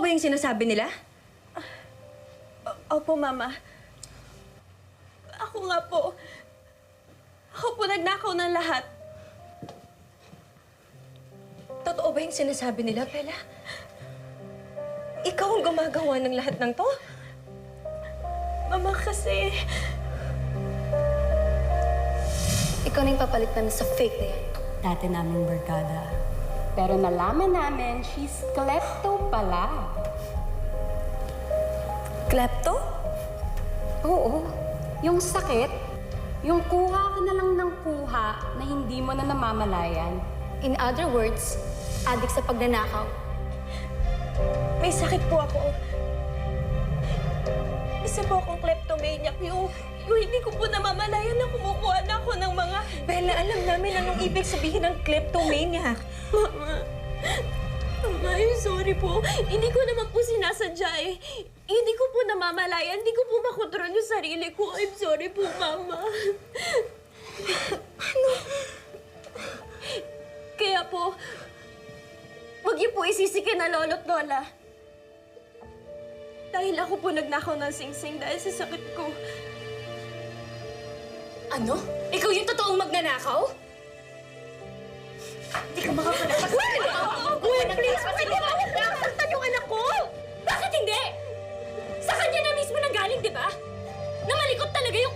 Totoo ba yung sinasabi nila? Opo, Mama. Ako nga po. Ako po nagnakaw ng lahat. Totoo ba yung sinasabi nila, Bella? Ikaw ang gumagawa ng lahat ng to? Mama, kasi... Ikaw na yung papalit namin sa fake na yan. Dati naming barkada. Pero nalaman namin, she's klepto pala. Klepto? Oo. Yung sakit, yung kuha ka na lang ng kuha na hindi mo na namamalayan. In other words, addict sa pagnanakaw. May sakit po ako. Isa po akong kleptomaniac. Yung hindi ko po namamalayan na kumukuha na ako ng mga... Bella, alam namin anong ibig sabihin ng kleptomaniac. Mama, I'm sorry po. Hindi ko naman po sinasadya eh. Hindi ko po namamalayan. Hindi ko po makontrol yung sarili ko. I'm sorry po, Mama. Kaya po, huwag niyo po isisikin na lolo't lola. Dahil ako po nagnakaw ng singsing dahil sa sakit ko. Ano? Ikaw yung totoong magnanakaw? Hindi ka makakalapas. Gwen, please! Pasiliwawag na! Saktan yung anak ko! Bakit hindi? Sa kanya na mismo nanggaling, di ba? Na malikot talaga yung